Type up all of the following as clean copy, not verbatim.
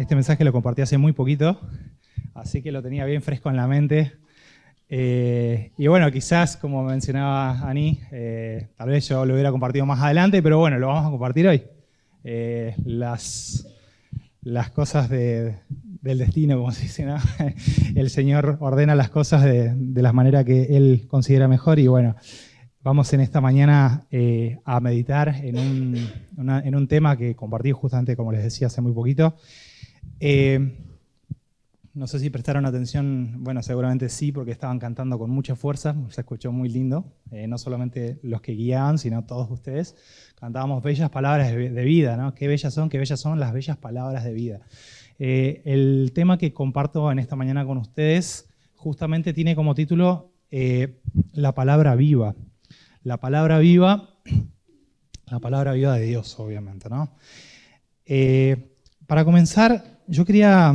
Este mensaje lo compartí hace muy poquito, así que lo tenía bien fresco en la mente. Y bueno, quizás, como mencionaba Ani, tal vez yo lo hubiera compartido más adelante, pero bueno, lo vamos a compartir hoy. Las cosas del destino, como se dice, ¿no? El Señor ordena las cosas de la manera que Él considera mejor y bueno, vamos en esta mañana a meditar en un tema que compartí justamente, como les decía, hace muy poquito. No sé si prestaron atención, bueno, seguramente sí, porque estaban cantando con mucha fuerza, se escuchó muy lindo, no solamente los que guiaban, sino todos ustedes. Cantábamos bellas palabras de vida, ¿no? Qué bellas son las bellas palabras de vida. El tema que comparto en esta mañana con ustedes justamente tiene como título la palabra viva. La palabra viva de Dios, obviamente, ¿no? Para comenzar, yo quería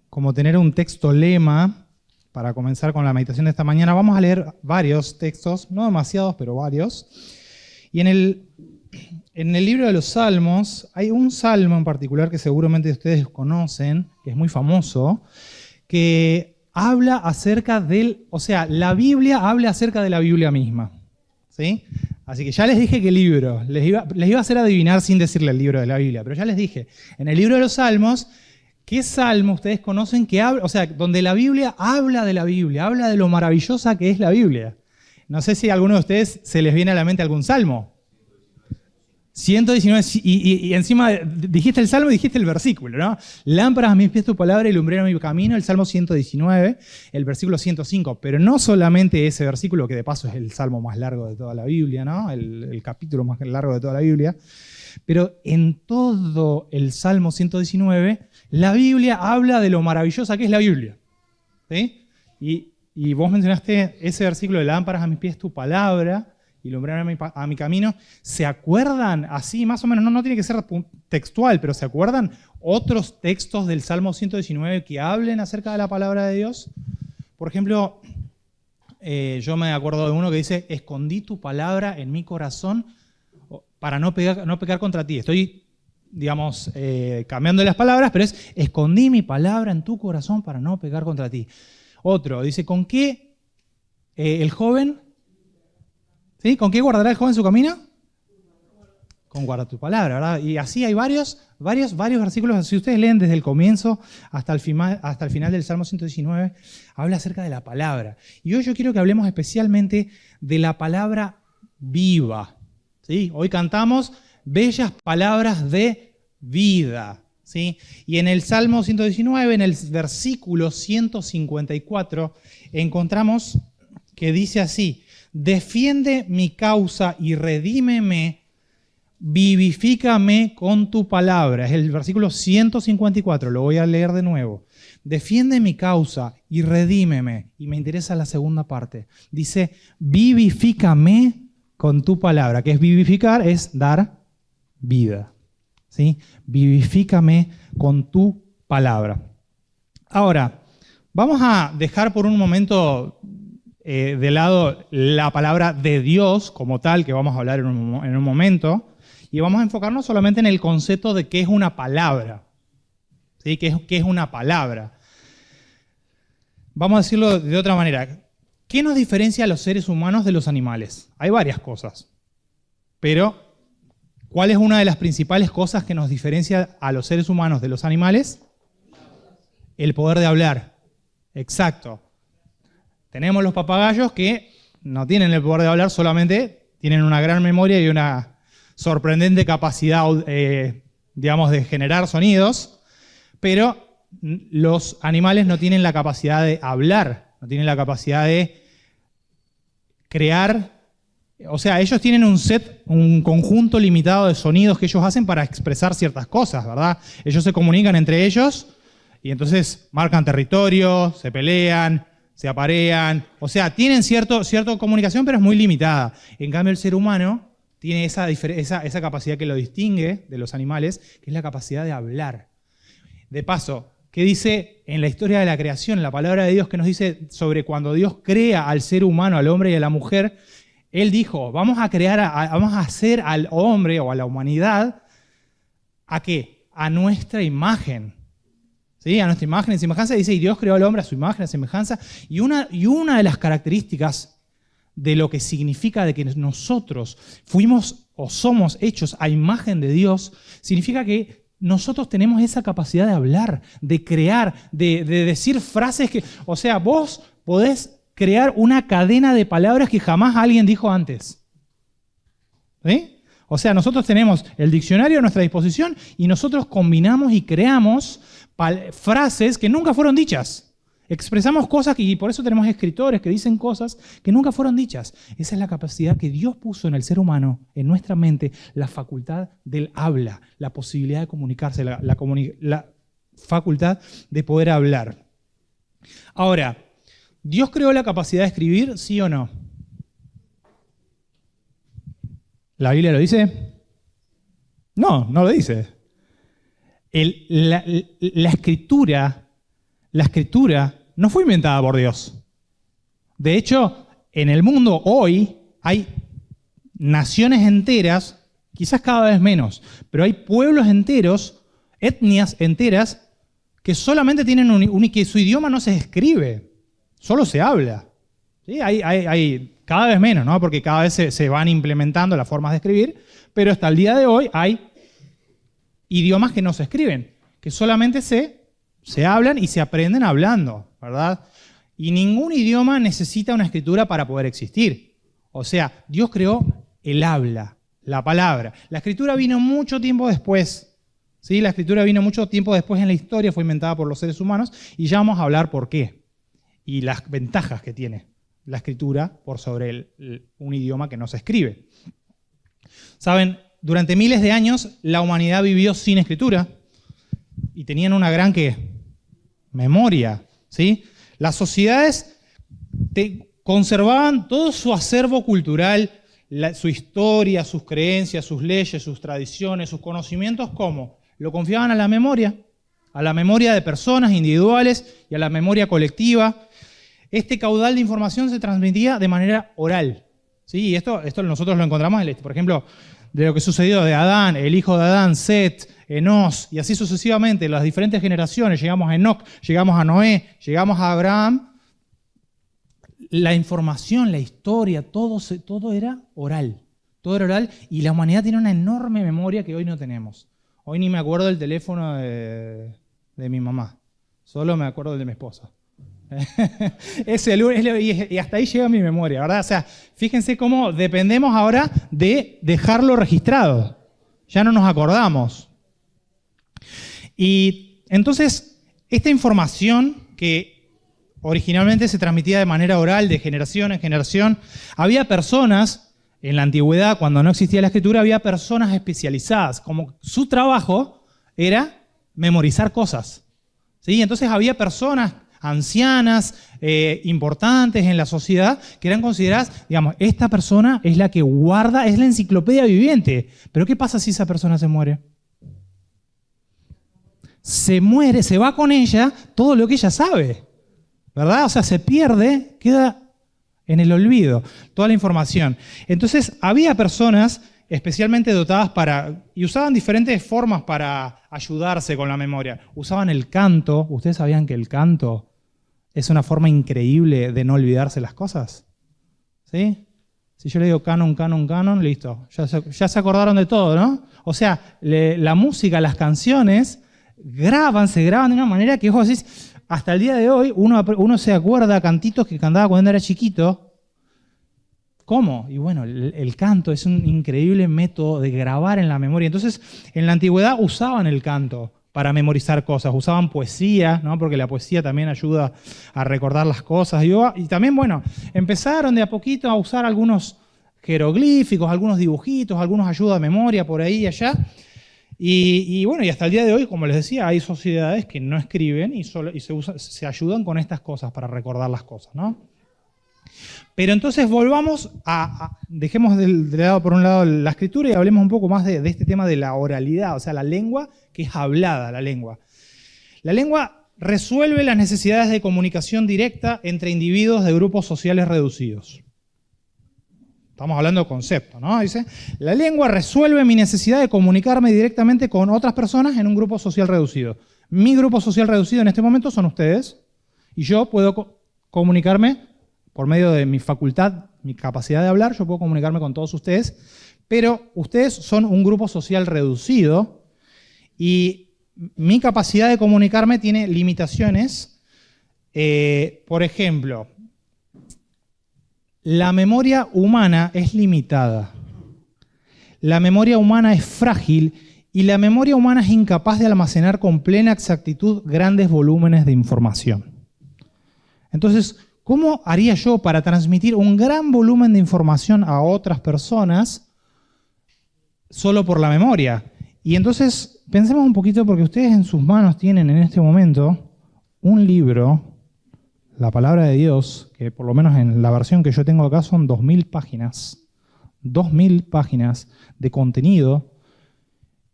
como tener un texto lema para comenzar con la meditación de esta mañana. Vamos a leer varios textos, no demasiados, pero varios. Y en el libro de los Salmos hay un salmo en particular que seguramente ustedes conocen, que es muy famoso, que habla acerca la Biblia habla acerca de la Biblia misma, ¿sí? Así que ya les dije qué libro, les iba a hacer adivinar sin decirle el libro de la Biblia, pero ya les dije, en el libro de los Salmos, ¿qué salmo ustedes conocen que habla, donde la Biblia habla de la Biblia, habla de lo maravillosa que es la Biblia? No sé si a alguno de ustedes se les viene a la mente algún salmo. 119, y encima dijiste el salmo y dijiste el versículo, ¿no? Lámparas a mis pies tu palabra y lumbrera mi camino, el Salmo 119, el versículo 105. Pero no solamente ese versículo, que de paso es el salmo más largo de toda la Biblia, ¿no? El capítulo más largo de toda la Biblia. Pero en todo el Salmo 119, la Biblia habla de lo maravillosa que es la Biblia, ¿sí? Y vos mencionaste ese versículo de lámparas a mis pies tu palabra y lumbrera a mi camino. ¿Se acuerdan así, más o menos? No tiene que ser textual, pero ¿se acuerdan otros textos del Salmo 119 que hablen acerca de la palabra de Dios? Por ejemplo, yo me acuerdo de uno que dice, escondí tu palabra en mi corazón para no pecar contra ti. Estoy, digamos, cambiando las palabras, pero es, escondí mi palabra en tu corazón para no pecar contra ti. Otro dice, ¿con qué el joven... ¿Sí? ¿Con qué guardará el joven su camino? Con guarda tu palabra, ¿verdad? Y así hay varios versículos. Si ustedes leen desde el comienzo hasta el final del Salmo 119, habla acerca de la palabra. Y hoy yo quiero que hablemos especialmente de la palabra viva, ¿sí? Hoy cantamos bellas palabras de vida, ¿sí? Y en el Salmo 119, en el versículo 154, encontramos que dice así: defiende mi causa y redímeme, vivifícame con tu palabra. Es el versículo 154, lo voy a leer de nuevo. Defiende mi causa y redímeme. Y me interesa la segunda parte. Dice, vivifícame con tu palabra. ¿Qué es vivificar? Es dar vida, ¿sí? Vivifícame con tu palabra. Ahora, vamos a dejar por un momento de lado la palabra de Dios como tal, que vamos a hablar en un momento, y vamos a enfocarnos solamente en el concepto de qué es una palabra, ¿sí? ¿Qué es una palabra? Vamos a decirlo de otra manera. ¿Qué nos diferencia a los seres humanos de los animales? Hay varias cosas, pero ¿cuál es una de las principales cosas que nos diferencia a los seres humanos de los animales? El poder de hablar. Exacto. Tenemos los papagayos que no tienen el poder de hablar, solamente tienen una gran memoria y una sorprendente capacidad, digamos, de generar sonidos, pero los animales no tienen la capacidad de hablar, no tienen la capacidad de crear. O sea, ellos tienen un conjunto limitado de sonidos que ellos hacen para expresar ciertas cosas, ¿verdad? Ellos se comunican entre ellos y entonces marcan territorio, se pelean, se aparean, o sea, tienen cierta comunicación, pero es muy limitada. En cambio, el ser humano tiene esa capacidad que lo distingue de los animales, que es la capacidad de hablar. De paso, ¿qué dice en la historia de la creación, la palabra de Dios que nos dice sobre cuando Dios crea al ser humano, al hombre y a la mujer? Él dijo, vamos a hacer al hombre o a la humanidad, ¿a qué? a nuestra imagen. ¿Sí? A nuestra imagen y semejanza. Dice, y Dios creó al hombre a su imagen y semejanza. Y una de las características de lo que significa de que nosotros fuimos o somos hechos a imagen de Dios, significa que nosotros tenemos esa capacidad de hablar, de crear, de decir frases que... O sea, vos podés crear una cadena de palabras que jamás alguien dijo antes. ¿Sí? O sea, nosotros tenemos el diccionario a nuestra disposición y nosotros combinamos y creamos frases que nunca fueron dichas. Expresamos cosas y por eso tenemos escritores que dicen cosas que nunca fueron dichas. Esa es la capacidad que Dios puso en el ser humano, en nuestra mente, la facultad del habla, la posibilidad de comunicarse, la facultad de poder hablar. Ahora, ¿Dios creó la capacidad de escribir, sí o no? ¿La Biblia lo dice? No, no lo dice. La escritura no fue inventada por Dios. De hecho, en el mundo hoy hay naciones enteras, quizás cada vez menos, pero hay pueblos enteros, etnias enteras, que solamente tienen que su idioma no se escribe, solo se habla. ¿Sí? Hay cada vez menos, ¿no? Porque cada vez se van implementando las formas de escribir, pero hasta el día de hoy hay idiomas que no se escriben, que solamente se hablan y se aprenden hablando, ¿verdad? Y ningún idioma necesita una escritura para poder existir. O sea, Dios creó el habla, la palabra. La escritura vino mucho tiempo después. ¿Sí? La escritura vino mucho tiempo después en la historia, fue inventada por los seres humanos y ya vamos a hablar por qué y las ventajas que tiene la escritura por sobre un idioma que no se escribe. Saben, durante miles de años la humanidad vivió sin escritura y tenían una gran memoria. ¿Sí? Las sociedades conservaban todo su acervo cultural, su historia, sus creencias, sus leyes, sus tradiciones, sus conocimientos, ¿cómo? Lo confiaban a la memoria de personas individuales y a la memoria colectiva. Este caudal de información se transmitía de manera oral. ¿Sí? Y esto nosotros lo encontramos, por ejemplo, de lo que sucedió de Adán, el hijo de Adán, Set, Enos, y así sucesivamente, las diferentes generaciones. Llegamos a Enoc, llegamos a Noé, llegamos a Abraham. La información, la historia, todo era oral. Todo era oral y la humanidad tiene una enorme memoria que hoy no tenemos. Hoy ni me acuerdo del teléfono de mi mamá. Solo me acuerdo del de mi esposa. Y hasta ahí llega mi memoria, ¿verdad? O sea, fíjense cómo dependemos ahora de dejarlo registrado. Ya no nos acordamos. Y entonces, esta información que originalmente se transmitía de manera oral, de generación en generación, había personas, en la antigüedad, cuando no existía la escritura, había personas especializadas, como su trabajo era memorizar cosas. ¿Sí? Entonces había personas ancianas, importantes en la sociedad, que eran consideradas, digamos, esta persona es la que guarda, es la enciclopedia viviente. Pero ¿qué pasa si esa persona se muere? Se muere, se va con ella todo lo que ella sabe, ¿verdad? O sea, se pierde, queda en el olvido toda la información. Entonces, había personas especialmente dotadas y usaban diferentes formas para ayudarse con la memoria. Usaban el canto. ¿Ustedes sabían que el canto es una forma increíble de no olvidarse las cosas? ¿Sí? Si yo le digo canon, canon, canon, listo. Ya se acordaron de todo, ¿no? O sea, la música, las canciones se graban de una manera que vos decís, hasta el día de hoy uno se acuerda cantitos que cantaba cuando era chiquito. ¿Cómo? Y bueno, el canto es un increíble método de grabar en la memoria. Entonces, en la antigüedad usaban el canto para memorizar cosas, usaban poesía, ¿no? Porque la poesía también ayuda a recordar las cosas. Y también, bueno, empezaron de a poquito a usar algunos jeroglíficos, algunos dibujitos, algunos ayudas de memoria por ahí y allá. Y bueno, y hasta el día de hoy, como les decía, hay sociedades que no escriben y se ayudan con estas cosas para recordar las cosas, ¿no? Pero entonces volvamos dejemos de lado por un lado la escritura y hablemos un poco más de este tema de la oralidad, o sea, la lengua que es hablada, la lengua. La lengua resuelve las necesidades de comunicación directa entre individuos de grupos sociales reducidos. Estamos hablando de concepto, ¿no? Dice, la lengua resuelve mi necesidad de comunicarme directamente con otras personas en un grupo social reducido. Mi grupo social reducido en este momento son ustedes, y yo puedo comunicarme por medio de mi facultad, mi capacidad de hablar, yo puedo comunicarme con todos ustedes, pero ustedes son un grupo social reducido y mi capacidad de comunicarme tiene limitaciones. Por ejemplo, la memoria humana es limitada. La memoria humana es frágil y la memoria humana es incapaz de almacenar con plena exactitud grandes volúmenes de información. Entonces, ¿cómo haría yo para transmitir un gran volumen de información a otras personas solo por la memoria? Y entonces, pensemos un poquito porque ustedes en sus manos tienen en este momento un libro, la palabra de Dios, que por lo menos en la versión que yo tengo acá son 2000 páginas. 2000 páginas de contenido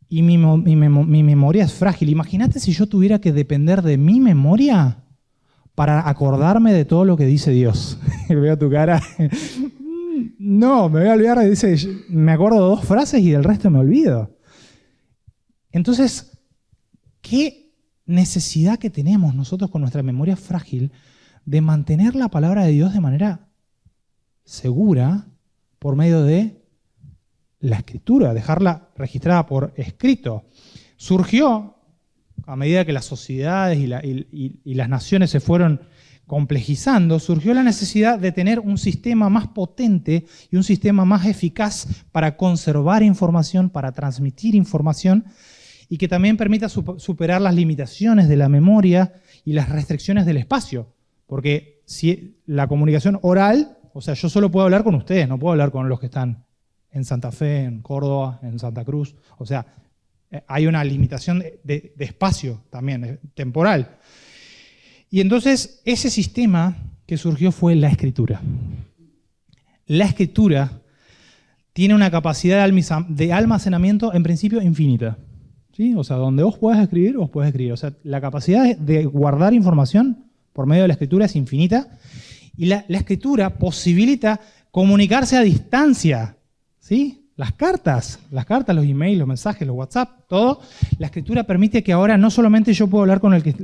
y mi memoria es frágil. Imagínate si yo tuviera que depender de mi memoria para acordarme de todo lo que dice Dios. Veo tu cara. No, me voy a olvidar. Dice, me acuerdo de 2 frases y del resto me olvido. Entonces, ¿qué necesidad que tenemos nosotros con nuestra memoria frágil de mantener la palabra de Dios de manera segura por medio de la escritura, dejarla registrada por escrito? Surgió, a medida que las sociedades y las naciones se fueron complejizando, surgió la necesidad de tener un sistema más potente y un sistema más eficaz para conservar información, para transmitir información, y que también permita superar las limitaciones de la memoria y las restricciones del espacio. Porque si la comunicación oral, o sea, yo solo puedo hablar con ustedes, no puedo hablar con los que están en Santa Fe, en Córdoba, en Santa Cruz. O sea, hay una limitación de espacio también, temporal. Y entonces ese sistema que surgió fue la escritura. La escritura tiene una capacidad de almacenamiento en principio infinita. ¿Sí? O sea, donde vos puedas escribir, vos podés escribir. O sea, la capacidad de guardar información por medio de la escritura es infinita, y la escritura posibilita comunicarse a distancia, ¿sí? Las cartas, los emails, los mensajes, los WhatsApp, todo. La escritura permite que ahora no solamente yo puedo hablar con el que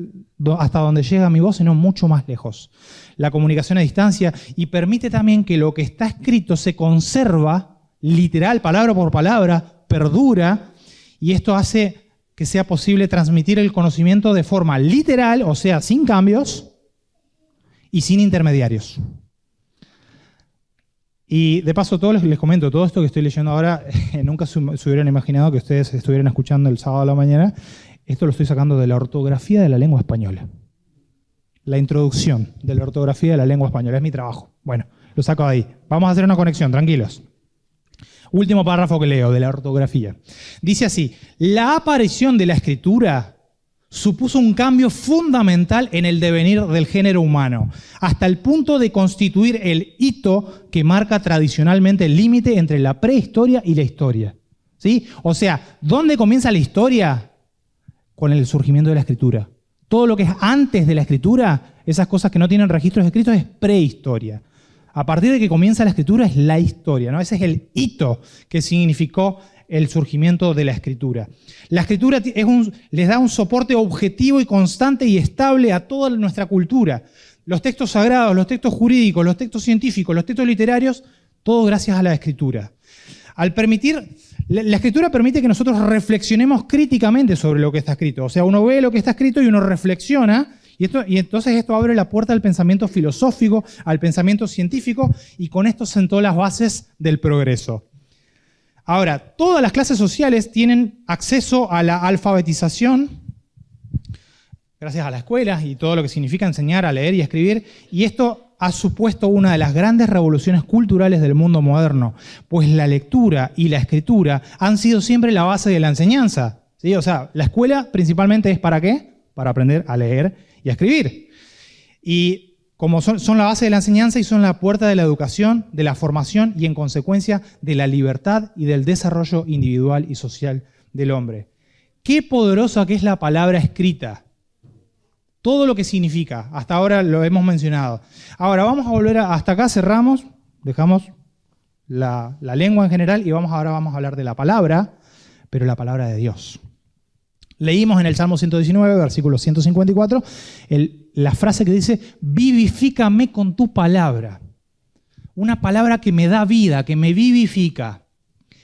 hasta donde llega mi voz, sino mucho más lejos. La comunicación a distancia, y permite también que lo que está escrito se conserva, literal, palabra por palabra, perdura, y esto hace que sea posible transmitir el conocimiento de forma literal, o sea, sin cambios y sin intermediarios. Y de paso, todos les comento, todo esto que estoy leyendo ahora, nunca se hubieran imaginado que ustedes estuvieran escuchando el sábado a la mañana. Esto lo estoy sacando de la ortografía de la lengua española. La introducción de la ortografía de la lengua española, es mi trabajo. Bueno, lo saco de ahí. Vamos a hacer una conexión, tranquilos. Último párrafo que leo de la ortografía. Dice así: la aparición de la escritura supuso un cambio fundamental en el devenir del género humano, hasta el punto de constituir el hito que marca tradicionalmente el límite entre la prehistoria y la historia. ¿Sí? O sea, ¿dónde comienza la historia? Con el surgimiento de la escritura. Todo lo que es antes de la escritura, esas cosas que no tienen registros escritos, es prehistoria. A partir de que comienza la escritura es la historia, ¿no? Ese es el hito que significó el surgimiento de la escritura. La escritura les da un soporte objetivo y constante y estable a toda nuestra cultura. Los textos sagrados, los textos jurídicos, los textos científicos, los textos literarios, todo gracias a la escritura. La escritura permite que nosotros reflexionemos críticamente sobre lo que está escrito. O sea, uno ve lo que está escrito y uno reflexiona. Y entonces esto abre la puerta al pensamiento filosófico, al pensamiento científico, y con esto sentó las bases del progreso. Ahora, todas las clases sociales tienen acceso a la alfabetización, gracias a la escuela y todo lo que significa enseñar a leer y a escribir, y esto ha supuesto una de las grandes revoluciones culturales del mundo moderno, pues la lectura y la escritura han sido siempre la base de la enseñanza. ¿Sí? O sea, la escuela principalmente es ¿para qué? Para aprender a leer y a escribir. Y como son la base de la enseñanza y son la puerta de la educación, de la formación y en consecuencia de la libertad y del desarrollo individual y social del hombre. Qué poderosa que es la palabra escrita. Todo lo que significa, hasta ahora lo hemos mencionado. Ahora vamos a volver hasta acá, cerramos, dejamos la lengua en general y ahora vamos a hablar de la palabra, pero la palabra de Dios. Leímos en el Salmo 119, versículo 154, la frase que dice, vivifícame con tu palabra. Una palabra que me da vida, que me vivifica.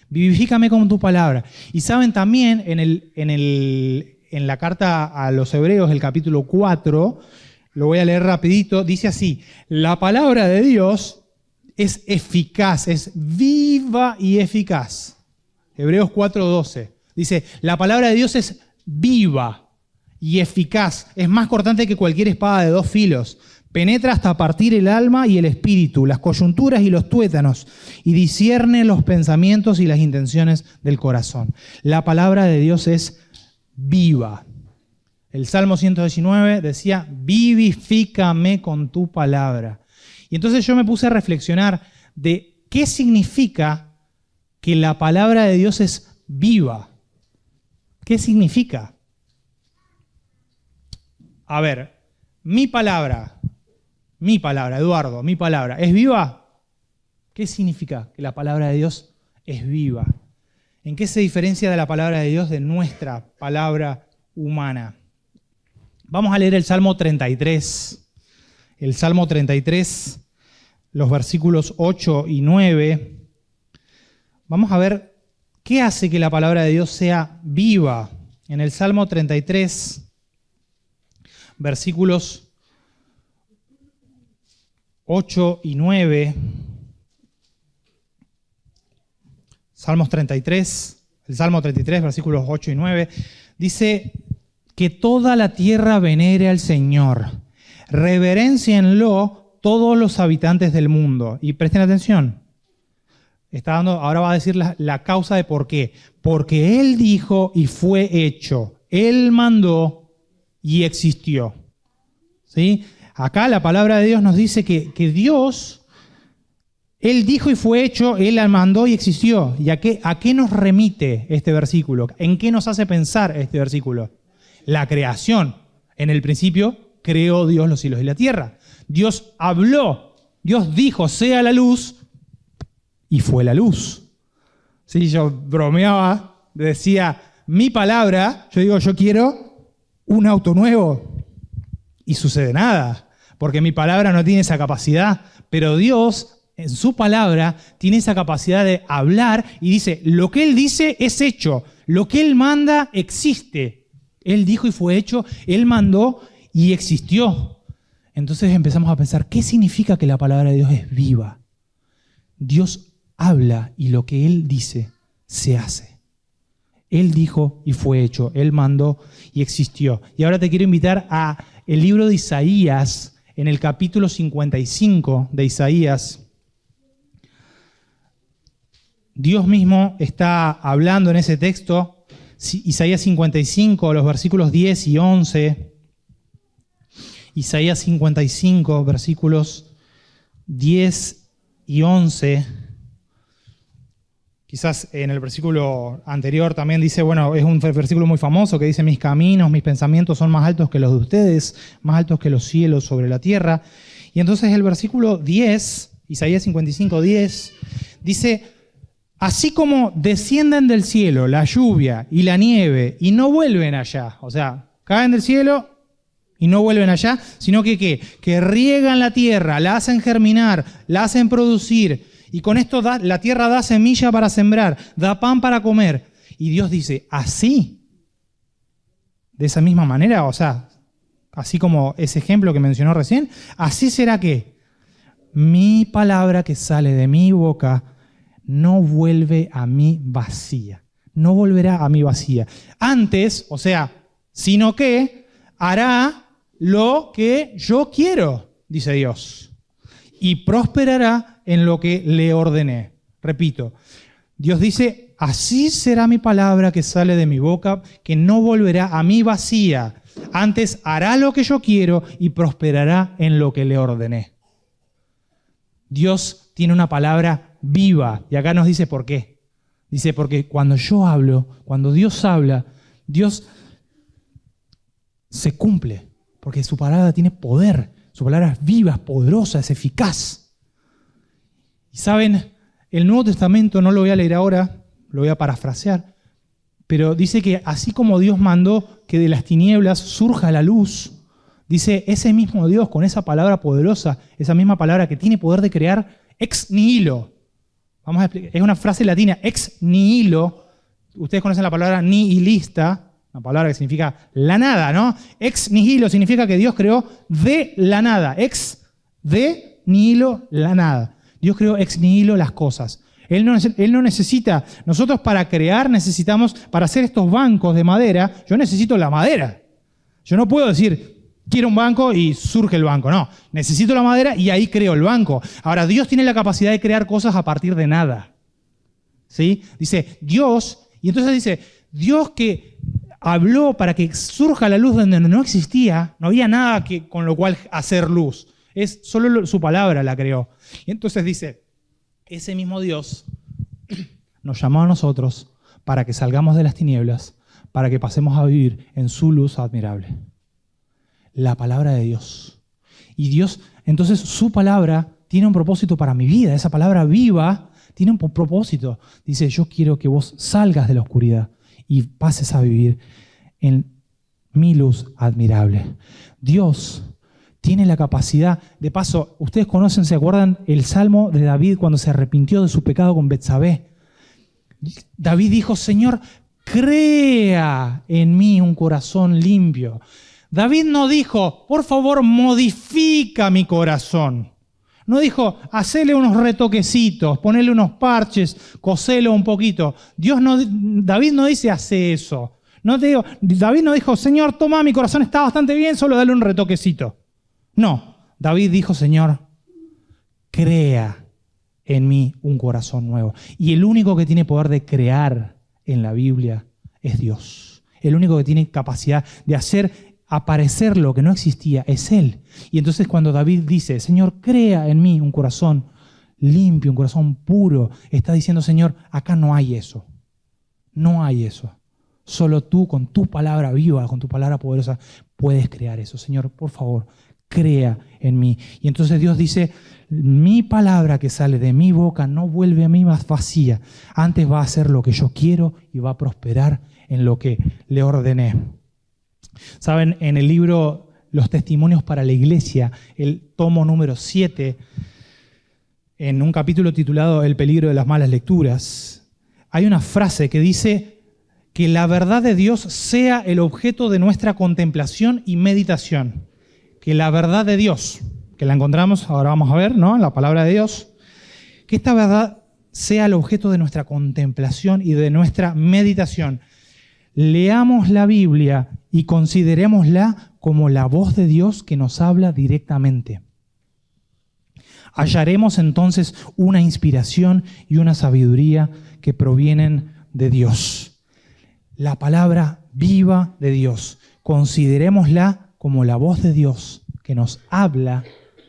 Vivifícame con tu palabra. Y saben también, en la carta a los Hebreos, el capítulo 4, lo voy a leer rapidito, dice así, la palabra de Dios es eficaz, es viva y eficaz. Hebreos 4:12. Dice, la palabra de Dios es viva y eficaz, es más cortante que cualquier espada de 2 filos, penetra hasta partir el alma y el espíritu, las coyunturas y los tuétanos, y discierne los pensamientos y las intenciones del corazón. La palabra de Dios es viva. El Salmo 119 decía, vivifícame con tu palabra. Y entonces yo me puse a reflexionar de qué significa que la palabra de Dios es viva. ¿Qué significa? A ver, mi palabra, Eduardo, mi palabra, ¿es viva? ¿Qué significa que la palabra de Dios es viva? ¿En qué se diferencia de la palabra de Dios de nuestra palabra humana? Vamos a leer el Salmo 33. El Salmo 33, los versículos 8 y 9. Vamos a ver qué hace que la palabra de Dios sea viva. En el Salmo 33, versículos 8 y 9. Salmo 33, versículos 8 y 9. Dice que toda la tierra venere al Señor. Reveréncienlo todos los habitantes del mundo. Y presten atención. Ahora va a decir la causa de por qué. Porque Él dijo y fue hecho. Él mandó y existió. ¿Sí? Acá la palabra de Dios nos dice que Dios, Él dijo y fue hecho, Él mandó y existió. ¿Y a qué nos remite este versículo? ¿En qué nos hace pensar este versículo? La creación. En el principio creó Dios los cielos y la tierra. Dios habló, Dios dijo, sea la luz, y fue la luz. Sí, yo bromeaba, decía, mi palabra, yo digo, yo quiero un auto nuevo. Y sucede nada, porque mi palabra no tiene esa capacidad, pero Dios en su palabra tiene esa capacidad de hablar y dice, lo que Él dice es hecho, lo que Él manda existe. Él dijo y fue hecho, Él mandó y existió. Entonces empezamos a pensar, ¿qué significa que la palabra de Dios es viva? Dios habla y lo que Él dice se hace. Él dijo y fue hecho, Él mandó y existió. Y ahora te quiero invitar a el libro de Isaías, en el capítulo 55 de Isaías. Dios mismo está hablando en ese texto, Isaías 55, los versículos 10 y 11. Isaías 55, versículos 10 y 11. Quizás en el versículo anterior también dice, bueno, es un versículo muy famoso que dice, mis caminos, mis pensamientos son más altos que los de ustedes, más altos que los cielos sobre la tierra. Y entonces el versículo 10, Isaías 55, 10, dice, así como descienden del cielo la lluvia y la nieve y no vuelven allá, o sea, caen del cielo y no vuelven allá, sino que riegan la tierra, la hacen germinar, la hacen producir, y con esto la tierra da semilla para sembrar, da pan para comer. Y Dios dice, así, de esa misma manera, o sea, así como ese ejemplo que mencionó recién, así será que mi palabra que sale de mi boca no vuelve a mí vacía. No volverá a mí vacía. Antes, o sea, sino que hará lo que yo quiero, dice Dios. Y prosperará en lo que le ordené. Repito, Dios dice, así será mi palabra que sale de mi boca, que no volverá a mí vacía. Antes hará lo que yo quiero y prosperará en lo que le ordené. Dios tiene una palabra viva. Y acá nos dice por qué. Dice, porque cuando yo hablo, cuando Dios habla, Dios se cumple. Porque su palabra tiene poder. Su palabra es viva, es poderosa, es eficaz. Y saben, el Nuevo Testamento, no lo voy a leer ahora, lo voy a parafrasear, pero dice que así como Dios mandó que de las tinieblas surja la luz, dice ese mismo Dios con esa palabra poderosa, esa misma palabra que tiene poder de crear ex nihilo. Vamos a explicar, es una frase latina, ex nihilo. Ustedes conocen la palabra nihilista, una palabra que significa la nada, ¿no? Ex nihilo significa que Dios creó de la nada. Ex de nihilo, la nada. Dios creó ex nihilo las cosas. Él no necesita, nosotros para crear necesitamos, para hacer estos bancos de madera, yo necesito la madera. Yo no puedo decir, quiero un banco y surge el banco. No, necesito la madera y ahí creo el banco. Ahora, Dios tiene la capacidad de crear cosas a partir de nada. ¿Sí? Dice, Dios, y entonces dice, Dios que habló para que surja la luz donde no existía, no había nada con lo cual hacer luz. Es solo su palabra la creó. Y entonces dice, ese mismo Dios nos llamó a nosotros para que salgamos de las tinieblas, para que pasemos a vivir en su luz admirable. La palabra de Dios. Y Dios, entonces su palabra tiene un propósito para mi vida. Esa palabra viva tiene un propósito. Dice, yo quiero que vos salgas de la oscuridad y pases a vivir en mi luz admirable. Dios tiene la capacidad, de paso, ustedes conocen, ¿se acuerdan el Salmo de David cuando se arrepintió de su pecado con Betsabé? David dijo, Señor, crea en mí un corazón limpio. David no dijo, por favor, modifica mi corazón. No dijo, hacele unos retoquecitos, ponele unos parches, coselo un poquito. David no dice, hace eso. David no dijo, Señor, toma, mi corazón está bastante bien, solo dale un retoquecito. No, David dijo, Señor, crea en mí un corazón nuevo. Y el único que tiene poder de crear en la Biblia es Dios. El único que tiene capacidad de hacer aparecer lo que no existía es Él. Y entonces cuando David dice, Señor, crea en mí un corazón limpio, un corazón puro, está diciendo, Señor, acá no hay eso. No hay eso. Solo tú, con tu palabra viva, con tu palabra poderosa, puedes crear eso. Señor, por favor, crea en mí. Y entonces Dios dice, mi palabra que sale de mi boca no vuelve a mí más vacía. Antes va a hacer lo que yo quiero y va a prosperar en lo que le ordené. Saben, en el libro Los Testimonios para la Iglesia, el tomo número 7, en un capítulo titulado El peligro de las malas lecturas, hay una frase que dice que la verdad de Dios sea el objeto de nuestra contemplación y meditación. Que la verdad de Dios, que la encontramos, ahora vamos a ver, ¿no? En la palabra de Dios, que esta verdad sea el objeto de nuestra contemplación y de nuestra meditación. Leamos la Biblia y considerémosla como la voz de Dios que nos habla directamente. Hallaremos entonces una inspiración y una sabiduría que provienen de Dios. La palabra viva de Dios. Considerémosla como la voz de Dios que nos habla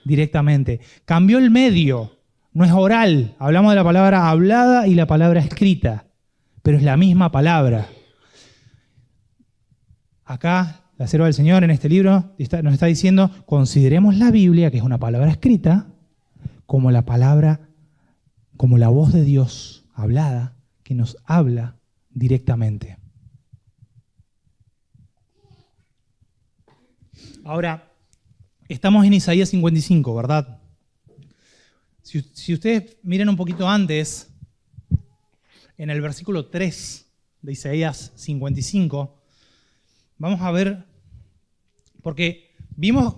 directamente. Cambió el medio, no es oral. Hablamos de la palabra hablada y la palabra escrita, pero es la misma palabra. Acá, la sierva del Señor en este libro nos está diciendo, consideremos la Biblia, que es una palabra escrita, como la palabra, como la voz de Dios hablada, que nos habla directamente. Ahora, estamos en Isaías 55, ¿verdad? Si ustedes miran un poquito antes, en el versículo 3 de Isaías 55, vamos a ver, porque vimos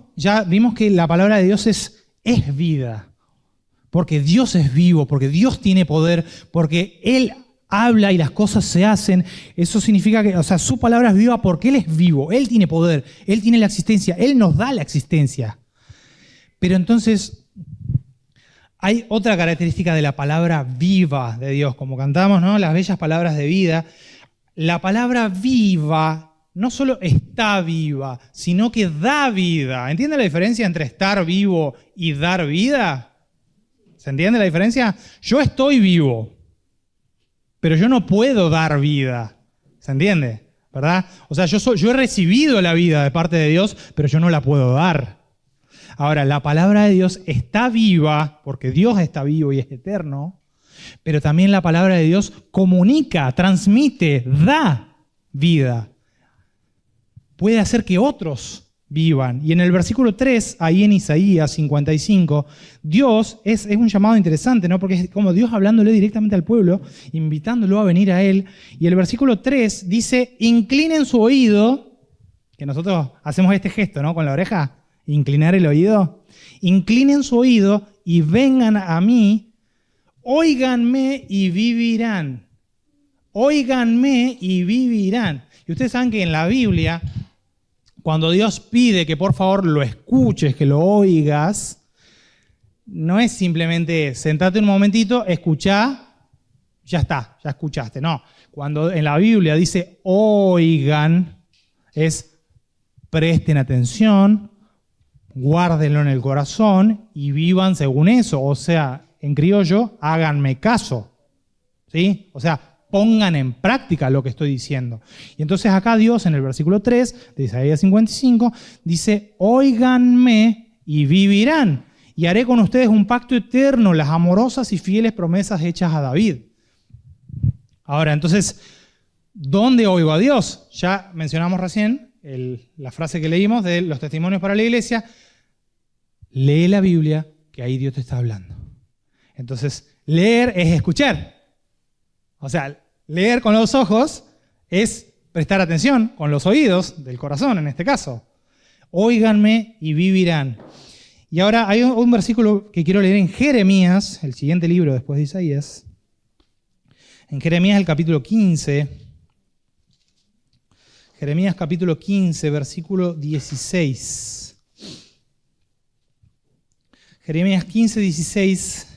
que la palabra de Dios es vida, porque Dios es vivo, porque Dios tiene poder, porque Él habla y las cosas se hacen. Eso significa que, su palabra es viva porque Él es vivo, Él tiene poder, Él tiene la existencia, Él nos da la existencia. Pero entonces hay otra característica de la palabra viva de Dios, como cantamos, ¿no? Las bellas palabras de vida. La palabra viva no solo está viva, sino que da vida. ¿Entiende la diferencia entre estar vivo y dar vida? ¿Se entiende la diferencia? Yo estoy vivo, pero yo no puedo dar vida. ¿Se entiende? ¿Verdad? Yo he recibido la vida de parte de Dios, pero yo no la puedo dar. Ahora, la palabra de Dios está viva, porque Dios está vivo y es eterno, pero también la palabra de Dios comunica, transmite, da vida. Puede hacer que otros vivan. Y en el versículo 3, ahí en Isaías 55, Dios es un llamado interesante, ¿no? Porque es como Dios hablándole directamente al pueblo, invitándolo a venir a Él. Y el versículo 3 dice, inclinen su oído, que nosotros hacemos este gesto, ¿no? Con la oreja, inclinar el oído. Inclinen su oído y vengan a mí, óiganme y vivirán. Óiganme y vivirán. Y ustedes saben que en la Biblia, cuando Dios pide que por favor lo escuches, que lo oigas, no es simplemente sentate un momentito, escuchá, ya está, ya escuchaste. No, cuando en la Biblia dice oigan, es presten atención, guárdenlo en el corazón y vivan según eso. O sea, en criollo, háganme caso. ¿Sí? O sea, pongan en práctica lo que estoy diciendo. Y entonces acá Dios en el versículo 3 de Isaías 55 dice, óiganme y vivirán, y haré con ustedes un pacto eterno, las amorosas y fieles promesas hechas a David. Ahora, entonces, ¿dónde oigo a Dios? Ya mencionamos recién la frase que leímos de los testimonios para la iglesia. Lee la Biblia, que ahí Dios te está hablando. Entonces, leer es escuchar. O sea, leer con los ojos es prestar atención con los oídos del corazón, en este caso. Óiganme y vivirán. Y ahora hay un versículo que quiero leer en Jeremías, el siguiente libro después de Isaías. En Jeremías el capítulo 15. Jeremías capítulo 15, versículo 16. Jeremías 15, 16.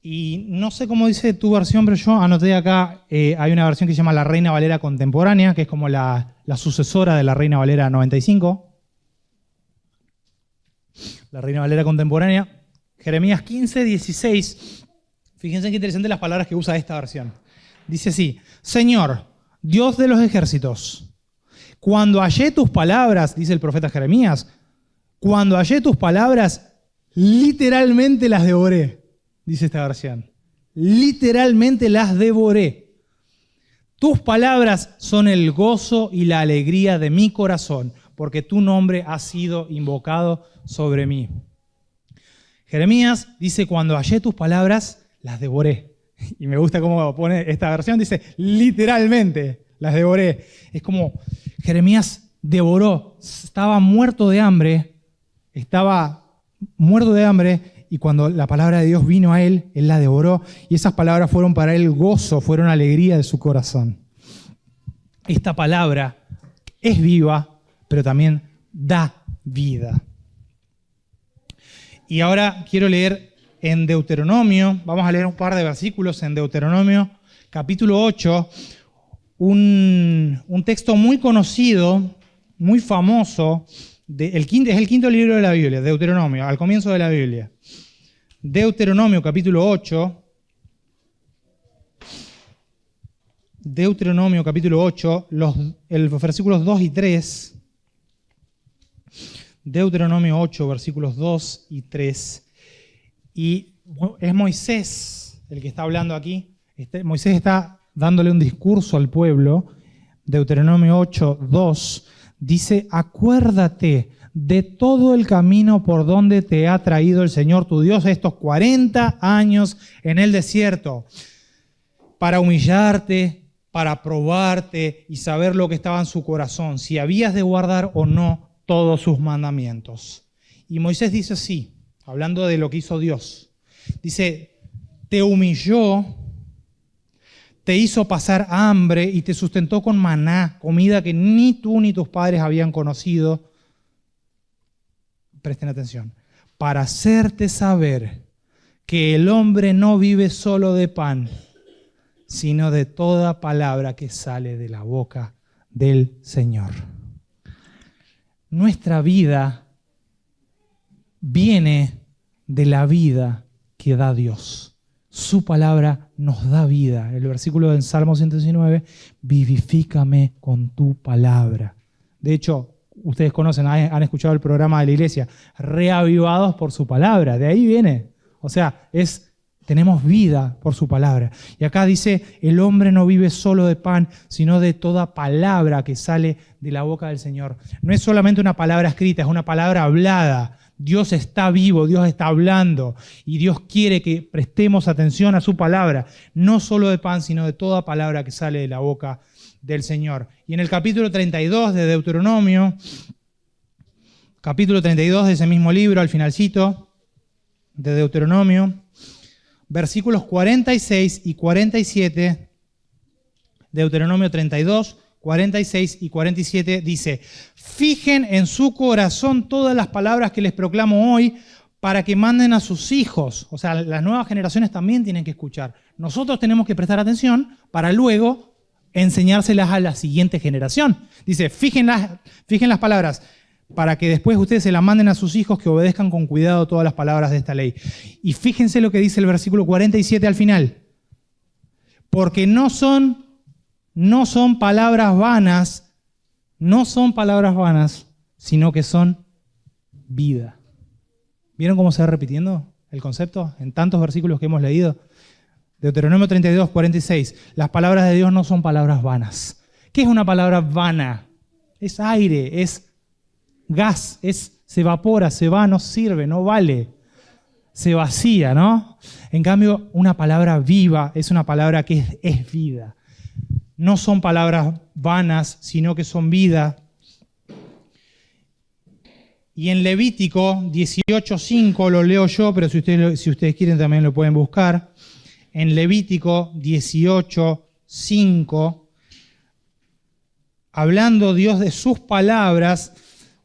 Y no sé cómo dice tu versión, pero yo anoté acá, hay una versión que se llama la Reina Valera Contemporánea, que es como la sucesora de la Reina Valera 95. La Reina Valera Contemporánea. Jeremías 15, 16. Fíjense qué interesantes las palabras que usa esta versión. Dice así, Señor, Dios de los ejércitos, cuando hallé tus palabras, dice el profeta Jeremías, cuando hallé tus palabras, literalmente las devoré. Dice esta versión. Literalmente las devoré. Tus palabras son el gozo y la alegría de mi corazón, porque tu nombre ha sido invocado sobre mí. Jeremías dice, cuando hallé tus palabras, las devoré. Y me gusta cómo pone esta versión, dice, literalmente las devoré. Es como Jeremías devoró, estaba muerto de hambre, y cuando la palabra de Dios vino a él la devoró, y esas palabras fueron para él gozo, fueron alegría de su corazón. Esta palabra es viva, pero también da vida. Y ahora quiero leer en Deuteronomio, vamos a leer un par de versículos en Deuteronomio, capítulo 8, un texto muy conocido, muy famoso, es el quinto libro de la Biblia, Deuteronomio, al comienzo de la Biblia. Deuteronomio capítulo 8. Deuteronomio capítulo 8, los versículos 2 y 3. Deuteronomio 8, versículos 2 y 3. Y es Moisés el que está hablando aquí. Moisés está dándole un discurso al pueblo. Deuteronomio 8, 2 dice, acuérdate de todo el camino por donde te ha traído el Señor tu Dios estos 40 años en el desierto, para humillarte, para probarte y saber lo que estaba en su corazón, si habías de guardar o no todos sus mandamientos. Y Moisés dice así, hablando de lo que hizo Dios, dice, te humilló, te hizo pasar hambre y te sustentó con maná, comida que ni tú ni tus padres habían conocido. Presten atención. Para hacerte saber que el hombre no vive solo de pan, sino de toda palabra que sale de la boca del Señor. Nuestra vida viene de la vida que da Dios. Su palabra nos da vida. El versículo del Salmo 119, vivifícame con tu palabra. De hecho, ustedes conocen, han escuchado el programa de la iglesia, reavivados por su palabra. De ahí viene. O sea, es Tenemos vida por su palabra. Y acá dice, el hombre no vive solo de pan, sino de toda palabra que sale de la boca del Señor. No es solamente una palabra escrita, es una palabra hablada. Dios está vivo, Dios está hablando y Dios quiere que prestemos atención a su palabra. No solo de pan, sino de toda palabra que sale de la boca del Señor. Y en el capítulo 32 de Deuteronomio, capítulo 32 de ese mismo libro, al finalcito de Deuteronomio, versículos 46 y 47, Deuteronomio 32, 46 y 47 dice: fijen en su corazón todas las palabras que les proclamo hoy para que manden a sus hijos. O sea, las nuevas generaciones también tienen que escuchar. Nosotros tenemos que prestar atención para luego enseñárselas a la siguiente generación. Dice, fijen las palabras para que después ustedes se las manden a sus hijos, que obedezcan con cuidado todas las palabras de esta ley. Y fíjense lo que dice el versículo 47 al final. Porque no son palabras vanas, sino que son vida. ¿Vieron cómo se va repitiendo el concepto en tantos versículos que hemos leído? Deuteronomio 32, 46. Las palabras de Dios no son palabras vanas. ¿Qué es una palabra vana? Es aire, es gas, se evapora, se va, no sirve, no vale. Se vacía, ¿no? En cambio, una palabra viva es una palabra que es vida. No son palabras vanas, sino que son vida. Y en Levítico 18:5, lo leo yo, pero si ustedes quieren también lo pueden buscar. En Levítico 18:5, hablando Dios de sus palabras,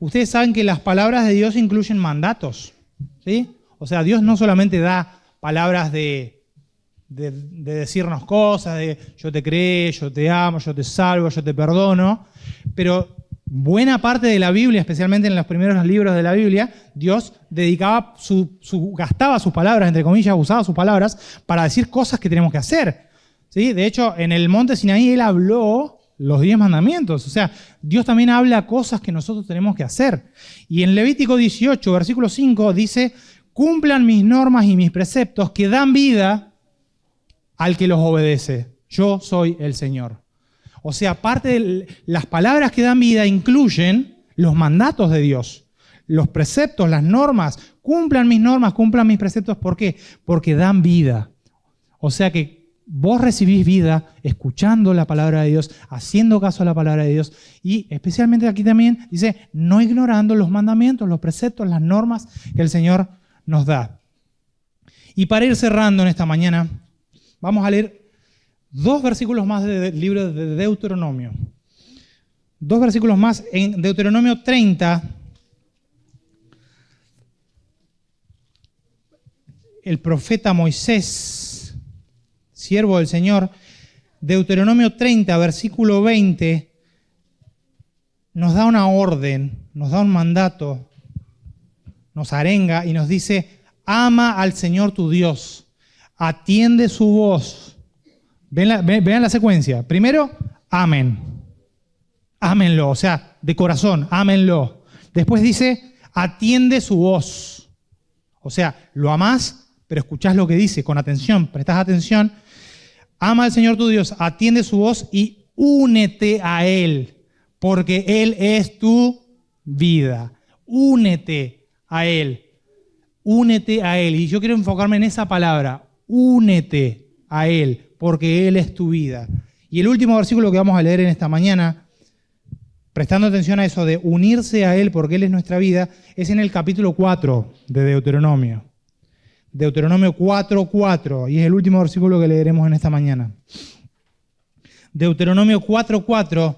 ustedes saben que las palabras de Dios incluyen mandatos, ¿sí? O sea, Dios no solamente da palabras de decirnos cosas, de yo te creo, yo te amo, yo te salvo, yo te perdono, pero buena parte de la Biblia, especialmente en los primeros libros de la Biblia, Dios dedicaba gastaba sus palabras, entre comillas, usaba sus palabras para decir cosas que tenemos que hacer, ¿sí? De hecho, en el monte Sinaí Él habló los 10 mandamientos. O sea, Dios también habla cosas que nosotros tenemos que hacer. Y en Levítico 18, versículo 5, dice: cumplan mis normas y mis preceptos que dan vida al que los obedece. Yo soy el Señor. O sea, parte de las palabras que dan vida incluyen los mandatos de Dios, los preceptos, las normas. Cumplan mis normas, cumplan mis preceptos. ¿Por qué? Porque dan vida. O sea que vos recibís vida escuchando la palabra de Dios, haciendo caso a la palabra de Dios y especialmente aquí también dice, no ignorando los mandamientos, los preceptos, las normas que el Señor nos da. Y para ir cerrando en esta mañana, vamos a leer 2 versículos más del libro de Deuteronomio. 2 versículos más en Deuteronomio 30. El profeta Moisés, siervo del Señor, Deuteronomio 30, versículo 20, nos da una orden, nos da un mandato, nos arenga y nos dice, ama al Señor tu Dios, atiende su voz. Vean la secuencia. Primero, amen. Ámenlo, o sea, de corazón, ámenlo. Después dice, atiende su voz. O sea, lo amás, pero escuchás lo que dice con atención, prestás atención. Ama al Señor tu Dios, atiende su voz y únete a Él, porque Él es tu vida. Únete a Él. Únete a Él. Y yo quiero enfocarme en esa palabra. Únete a Él, porque Él es tu vida. Y el último versículo que vamos a leer en esta mañana, prestando atención a eso de unirse a Él porque Él es nuestra vida, es en el capítulo 4 de Deuteronomio. Deuteronomio 4:4, y es el último versículo que leeremos en esta mañana. Deuteronomio 4:4,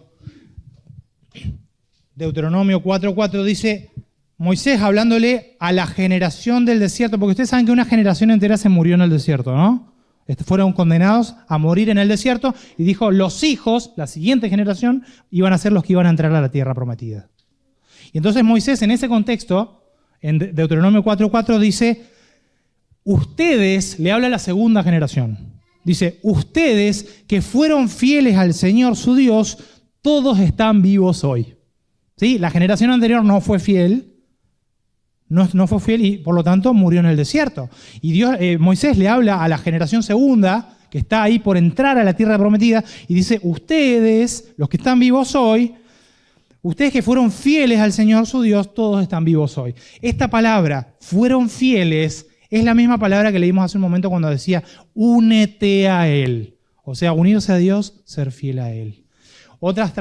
Deuteronomio 4:4 dice, Moisés hablándole a la generación del desierto, porque ustedes saben que una generación entera se murió en el desierto, ¿no? Fueron condenados a morir en el desierto y dijo, los hijos, la siguiente generación, iban a ser los que iban a entrar a la tierra prometida. Y entonces Moisés en ese contexto, en Deuteronomio 4:4 dice, ustedes, le habla a la segunda generación, dice, ustedes que fueron fieles al Señor su Dios, todos están vivos hoy. ¿Sí? La generación anterior no fue fiel, no fue fiel y por lo tanto murió en el desierto. Y Moisés le habla a la generación segunda, que está ahí por entrar a la tierra prometida, y dice, ustedes, los que están vivos hoy, ustedes que fueron fieles al Señor su Dios, todos están vivos hoy. Esta palabra, fueron fieles, es la misma palabra que leímos hace un momento cuando decía, únete a Él. O sea, unirse a Dios, ser fiel a Él. Otras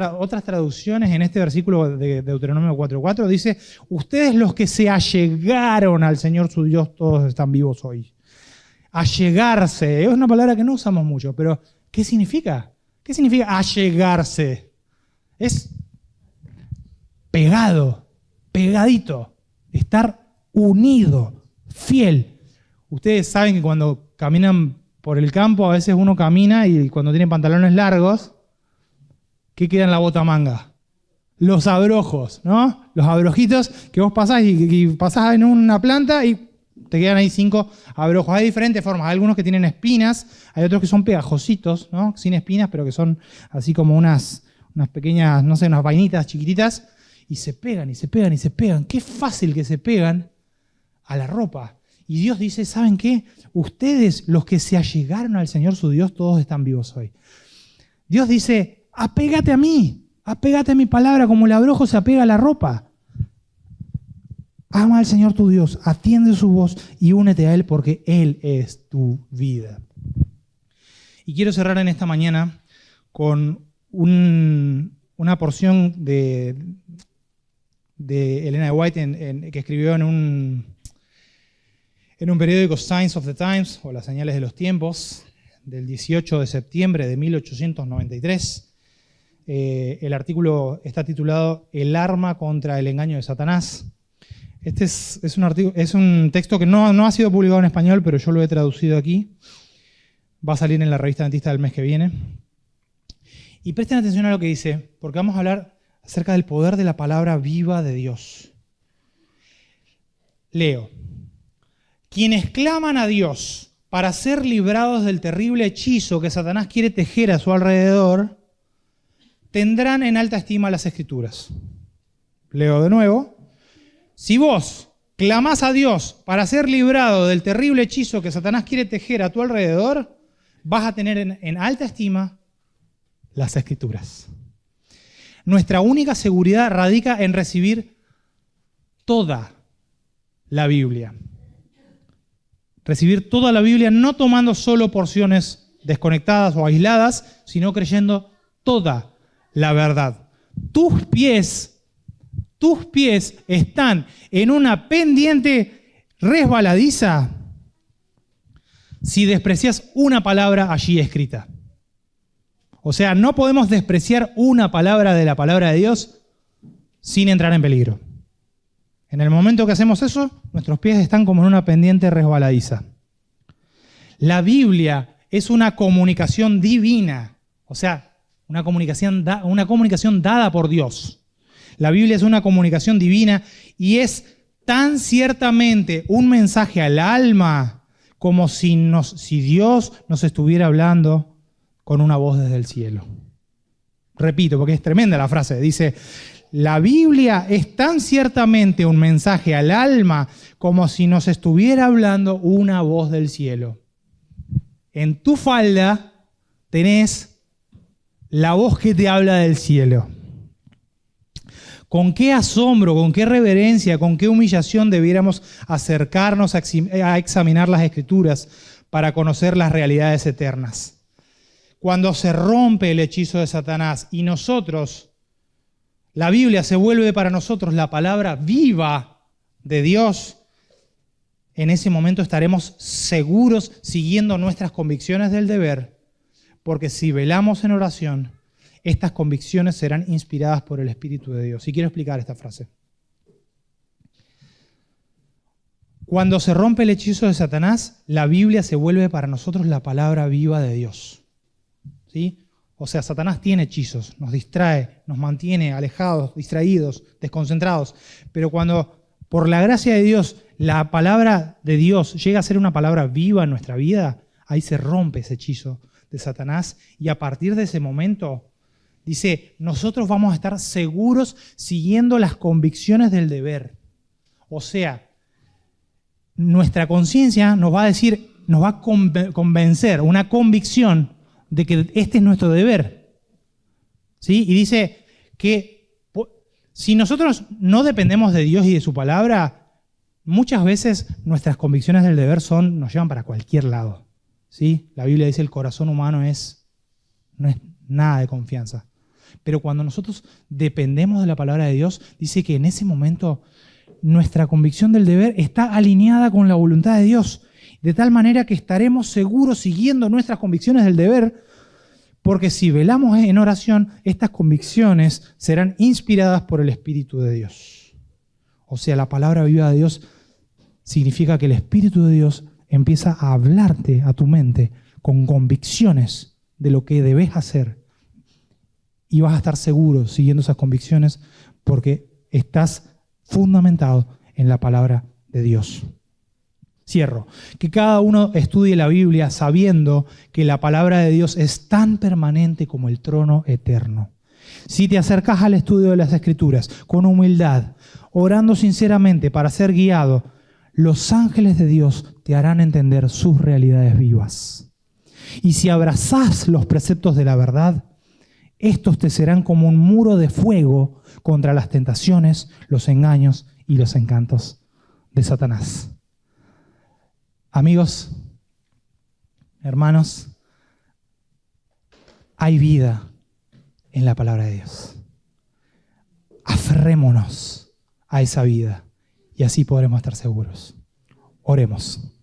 traducciones en este versículo de Deuteronomio 4:4 dice, ustedes los que se allegaron al Señor su Dios, todos están vivos hoy. Allegarse, es una palabra que no usamos mucho, pero ¿qué significa? ¿Qué significa allegarse? Es pegado, pegadito, estar unido, fiel. Ustedes saben que cuando caminan por el campo, a veces uno camina y cuando tiene pantalones largos, ¿qué queda en la botamanga? Los abrojos, ¿no? Los abrojitos que vos pasás y pasás en una planta y te quedan ahí 5 abrojos. Hay diferentes formas. Hay algunos que tienen espinas, hay otros que son pegajositos, ¿no? Sin espinas, pero que son así como unas pequeñas, no sé, unas vainitas chiquititas. Y se pegan, y se pegan, y se pegan. Qué fácil que se pegan a la ropa. Y Dios dice, ¿saben qué? Ustedes, los que se allegaron al Señor su Dios, todos están vivos hoy. Dios dice, apégate a mí, apégate a mi palabra como el abrojo se apega a la ropa. Ama al Señor tu Dios, atiende su voz y únete a Él porque Él es tu vida. Y quiero cerrar en esta mañana con una porción de Elena de White que escribió en un periódico Signs of the Times, o las señales de los tiempos, del 18 de septiembre de 1893. El artículo está titulado El arma contra el engaño de Satanás. Este es un texto que no ha sido publicado en español, pero yo lo he traducido aquí. Va a salir en la revista Adventista del mes que viene. Y presten atención a lo que dice, porque vamos a hablar acerca del poder de la palabra viva de Dios. Leo. Quienes claman a Dios para ser librados del terrible hechizo que Satanás quiere tejer a su alrededor, tendrán en alta estima las Escrituras. Leo de nuevo. Si vos clamás a Dios para ser librado del terrible hechizo que Satanás quiere tejer a tu alrededor, vas a tener en alta estima las Escrituras. Nuestra única seguridad radica en recibir toda la Biblia. Recibir toda la Biblia no tomando solo porciones desconectadas o aisladas, sino creyendo toda la verdad. Tus pies están en una pendiente resbaladiza si desprecias una palabra allí escrita. O sea, no podemos despreciar una palabra de la palabra de Dios sin entrar en peligro. En el momento que hacemos eso, nuestros pies están como en una pendiente resbaladiza. La Biblia es una comunicación divina, o sea, una comunicación dada por Dios. La Biblia es una comunicación divina y es tan ciertamente un mensaje al alma como si Dios nos estuviera hablando con una voz desde el cielo. Repito, porque es tremenda la frase. Dice, la Biblia es tan ciertamente un mensaje al alma como si nos estuviera hablando una voz del cielo. En tu falda tenés la voz que te habla del cielo. Con qué asombro, con qué reverencia, con qué humillación debiéramos acercarnos a examinar las Escrituras para conocer las realidades eternas. Cuando se rompe el hechizo de Satanás y la Biblia se vuelve para nosotros la palabra viva de Dios, en ese momento estaremos seguros siguiendo nuestras convicciones del deber, porque si velamos en oración, estas convicciones serán inspiradas por el Espíritu de Dios. Y quiero explicar esta frase. Cuando se rompe el hechizo de Satanás, la Biblia se vuelve para nosotros la palabra viva de Dios. ¿Sí? O sea, Satanás tiene hechizos, nos distrae, nos mantiene alejados, distraídos, desconcentrados. Pero cuando, por la gracia de Dios, la palabra de Dios llega a ser una palabra viva en nuestra vida, ahí se rompe ese hechizo de Satanás y a partir de ese momento, dice, nosotros vamos a estar seguros siguiendo las convicciones del deber. O sea, nuestra conciencia nos va a decir, nos va a convencer, una convicción de que este es nuestro deber. ¿Sí? Y dice que si nosotros no dependemos de Dios y de su palabra, muchas veces nuestras convicciones del deber nos llevan para cualquier lado. ¿Sí? La Biblia dice el corazón humano no es nada de confianza. Pero cuando nosotros dependemos de la palabra de Dios, dice que en ese momento nuestra convicción del deber está alineada con la voluntad de Dios, de tal manera que estaremos seguros siguiendo nuestras convicciones del deber, porque si velamos en oración, estas convicciones serán inspiradas por el Espíritu de Dios. O sea, la palabra viva de Dios significa que el Espíritu de Dios empieza a hablarte a tu mente con convicciones de lo que debes hacer. Y vas a estar seguro siguiendo esas convicciones porque estás fundamentado en la palabra de Dios. Cierro. Que cada uno estudie la Biblia sabiendo que la palabra de Dios es tan permanente como el trono eterno. Si te acercas al estudio de las Escrituras con humildad, orando sinceramente para ser guiado, los ángeles de Dios te harán entender sus realidades vivas. Y si abrazás los preceptos de la verdad, estos te serán como un muro de fuego contra las tentaciones, los engaños y los encantos de Satanás. Amigos, hermanos, hay vida en la palabra de Dios. Aferrémonos a esa vida y así podremos estar seguros. Oremos.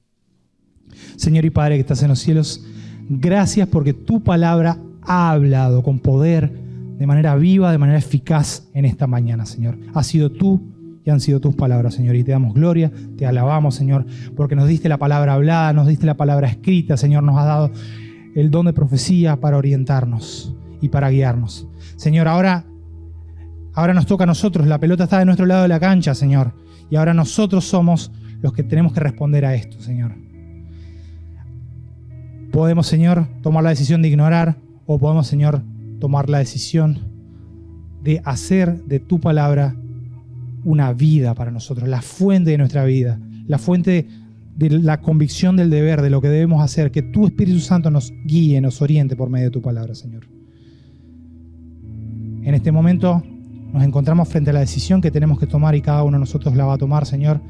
Señor y Padre que estás en los cielos, gracias porque tu palabra ha hablado con poder, de manera viva, de manera eficaz en esta mañana, Señor. Has sido tú y han sido tus palabras, Señor, y te damos gloria, te alabamos, Señor, porque nos diste la palabra hablada, nos diste la palabra escrita, Señor, nos has dado el don de profecía para orientarnos y para guiarnos. Señor, ahora nos toca a nosotros, la pelota está de nuestro lado de la cancha, Señor, y ahora nosotros somos los que tenemos que responder a esto, Señor. Podemos, Señor, tomar la decisión de ignorar, o podemos, Señor, tomar la decisión de hacer de tu palabra una vida para nosotros, la fuente de nuestra vida, la fuente de la convicción del deber, de lo que debemos hacer, que tu Espíritu Santo nos guíe, nos oriente por medio de tu palabra, Señor. En este momento nos encontramos frente a la decisión que tenemos que tomar y cada uno de nosotros la va a tomar, Señor.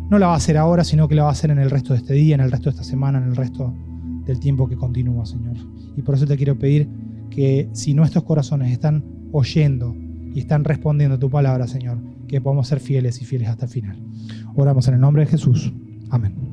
No la va a hacer ahora, sino que la va a hacer en el resto de este día, en el resto de esta semana, en el resto del tiempo que continúa, Señor. Y por eso te quiero pedir que si nuestros corazones están oyendo y están respondiendo a tu palabra, Señor, que podamos ser fieles y fieles hasta el final. Oramos en el nombre de Jesús. Amén.